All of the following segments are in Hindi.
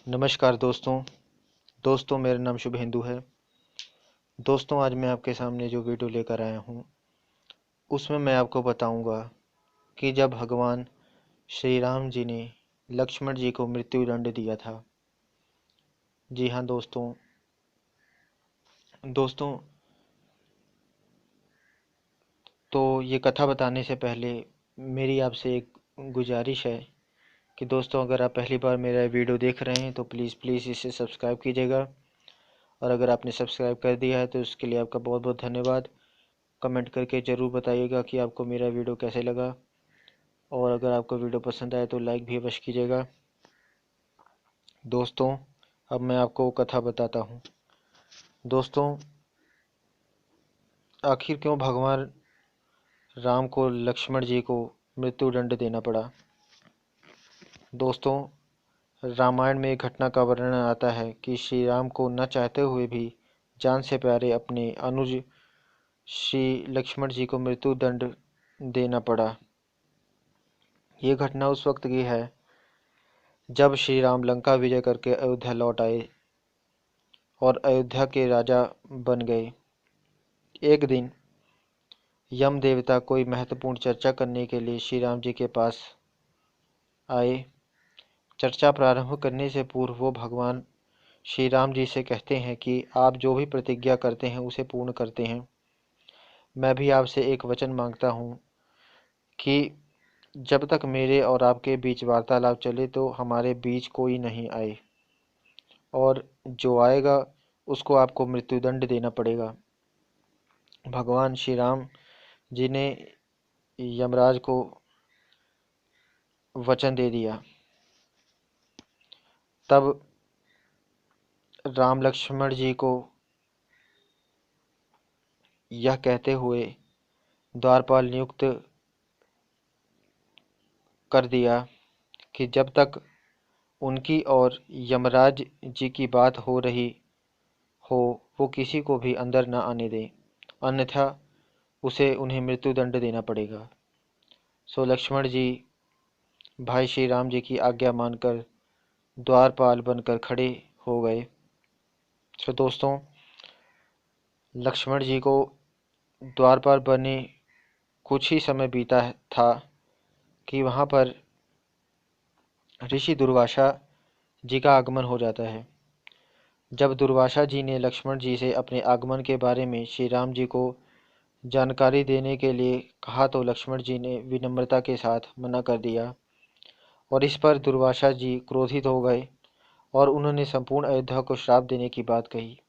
नमस्कार दोस्तों मेरा नाम शुभेंदु है। दोस्तों आज मैं आपके सामने जो वीडियो लेकर आया हूँ उसमें मैं आपको बताऊंगा कि जब भगवान श्री राम जी ने लक्ष्मण जी को मृत्यु दंड दिया था। जी हाँ दोस्तों तो ये कथा बताने से पहले मेरी आपसे एक गुजारिश है कि दोस्तों अगर आप पहली बार मेरा वीडियो देख रहे हैं तो प्लीज़ इसे सब्सक्राइब कीजिएगा, और अगर आपने सब्सक्राइब कर दिया है तो उसके लिए आपका बहुत बहुत धन्यवाद। कमेंट करके ज़रूर बताइएगा कि आपको मेरा वीडियो कैसे लगा, और अगर आपको वीडियो पसंद आए तो लाइक भी अवश्य कीजिएगा। दोस्तों अब मैं आपको कथा बताता हूँ। दोस्तों आखिर क्यों भगवान राम को लक्ष्मण जी को मृत्यु दंड देना पड़ा। दोस्तों रामायण में एक घटना का वर्णन आता है कि श्री राम को न चाहते हुए भी जान से प्यारे अपने अनुज श्री लक्ष्मण जी को मृत्यु दंड देना पड़ा। ये घटना उस वक्त की है जब श्री राम लंका विजय करके अयोध्या लौट आए और अयोध्या के राजा बन गए। एक दिन यम देवता कोई महत्वपूर्ण चर्चा करने के लिए श्री राम जी के पास आए। चर्चा प्रारंभ करने से पूर्व वो भगवान श्री राम जी से कहते हैं कि आप जो भी प्रतिज्ञा करते हैं उसे पूर्ण करते हैं। मैं भी आपसे एक वचन मांगता हूँ कि जब तक मेरे और आपके बीच वार्तालाप चले तो हमारे बीच कोई नहीं आए, और जो आएगा उसको आपको मृत्युदंड देना पड़ेगा। भगवान श्री राम जी ने यमराज को वचन दे दिया। तब राम लक्ष्मण जी को यह कहते हुए द्वारपाल नियुक्त कर दिया कि जब तक उनकी और यमराज जी की बात हो रही हो वो किसी को भी अंदर न आने दें, अन्यथा उसे उन्हें मृत्युदंड देना पड़ेगा। सो लक्ष्मण जी भाई श्री राम जी की आज्ञा मानकर द्वारपाल बनकर खड़े हो गए। तो दोस्तों लक्ष्मण जी को द्वारपाल बने कुछ ही समय बीता था कि वहाँ पर ऋषि दुर्वासा जी का आगमन हो जाता है। जब दुर्वासा जी ने लक्ष्मण जी से अपने आगमन के बारे में श्री राम जी को जानकारी देने के लिए कहा तो लक्ष्मण जी ने विनम्रता के साथ मना कर दिया, और इस पर दुर्वासा जी क्रोधित हो गए और उन्होंने संपूर्ण अयोध्या को श्राप देने की बात कही।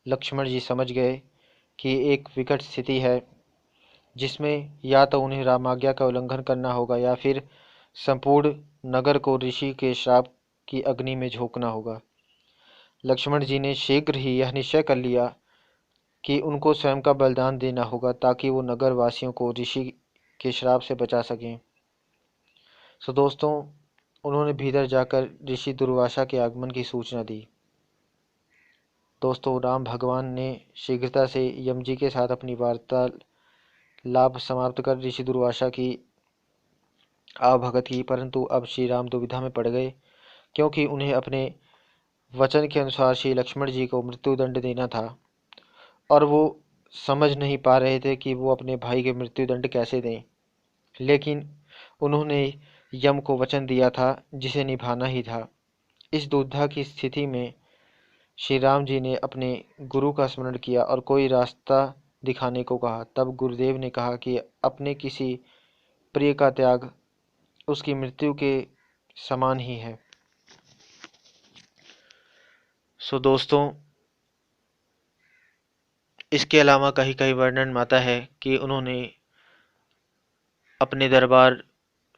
लक्ष्मण जी समझ गए कि एक विकट स्थिति है जिसमें या तो उन्हें रामाज्ञा का उल्लंघन करना होगा या फिर संपूर्ण नगर को ऋषि के श्राप की अग्नि में झोंकना होगा। लक्ष्मण जी ने शीघ्र ही यह निश्चय कर लिया कि उनको स्वयं का बलिदान देना होगा ताकि वो नगर वासियों को ऋषि के श्राप से बचा सकें। सो दोस्तों उन्होंने भीतर जाकर ऋषि दुर्वासा के आगमन की सूचना दी। दोस्तों राम भगवान ने शीघ्रता से यम जी के साथ अपनी वार्तालाप समाप्त कर ऋषि दुर्वासा की आवभगत की, परंतु अब श्री राम दुविधा में पड़ गए क्योंकि उन्हें अपने वचन के अनुसार श्री लक्ष्मण जी को मृत्युदंड देना था, और वो समझ नहीं पा रहे थे कि वो अपने भाई के मृत्युदंड कैसे दें। लेकिन उन्होंने यम को वचन दिया था जिसे निभाना ही था। इस दुविधा की स्थिति में श्री राम जी ने अपने गुरु का स्मरण किया और कोई रास्ता दिखाने को कहा। तब गुरुदेव ने कहा कि अपने किसी प्रिय का त्याग उसकी मृत्यु के समान ही है। सो दोस्तों इसके अलावा कहीं कहीं वर्णन आता है कि उन्होंने अपने दरबार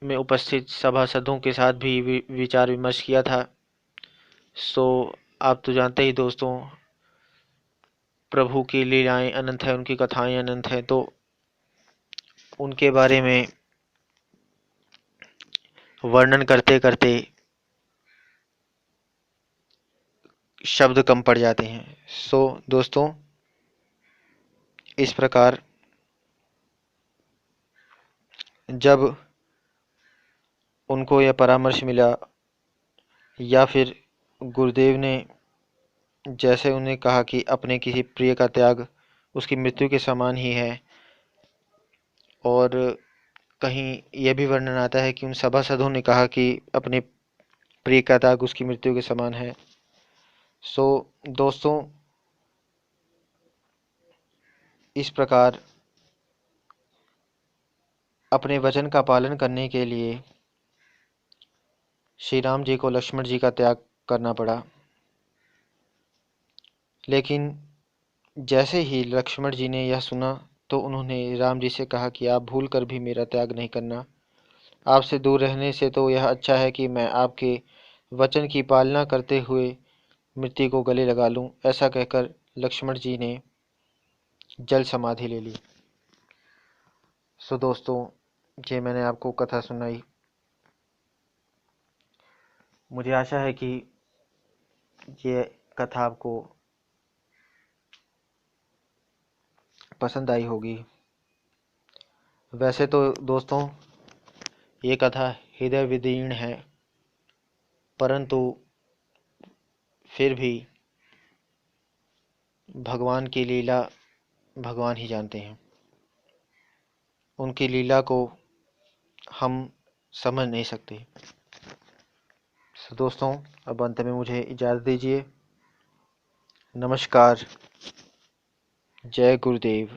में उपस्थित सभासदों के साथ भी विचार विमर्श किया था। सो आप तो जानते ही दोस्तों प्रभु की लीलाएं अनंत है, उनकी कथाएं अनंत है, तो उनके बारे में वर्णन करते करते शब्द कम पड़ जाते हैं। सो दोस्तों इस प्रकार जब उनको यह परामर्श मिला या फिर गुरुदेव ने जैसे उन्हें कहा कि अपने किसी प्रिय का त्याग उसकी मृत्यु के समान ही है, और कहीं यह भी वर्णन आता है कि उन सभासदों ने कहा कि अपने प्रिय का त्याग उसकी मृत्यु के समान है। सो दोस्तों, इस प्रकार अपने वचन का पालन करने के लिए श्री राम जी को लक्ष्मण जी का त्याग करना पड़ा। लेकिन जैसे ही लक्ष्मण जी ने यह सुना तो उन्होंने राम जी से कहा कि आप भूल कर भी मेरा त्याग नहीं करना। आपसे दूर रहने से तो यह अच्छा है कि मैं आपके वचन की पालना करते हुए मृत्यु को गले लगा लूं। ऐसा कहकर लक्ष्मण जी ने जल समाधि ले ली। सो दोस्तों, ये मैंने आपको कथा सुनाई। मुझे आशा है कि ये कथा आपको पसंद आई होगी। वैसे तो दोस्तों, ये कथा हृदय विदीर्ण है, परंतु फिर भी भगवान की लीला भगवान ही जानते हैं। उनकी लीला को हम समझ नहीं सकते। तो दोस्तों, अब अंत में मुझे इजाज़त दीजिए। नमस्कार। जय गुरुदेव।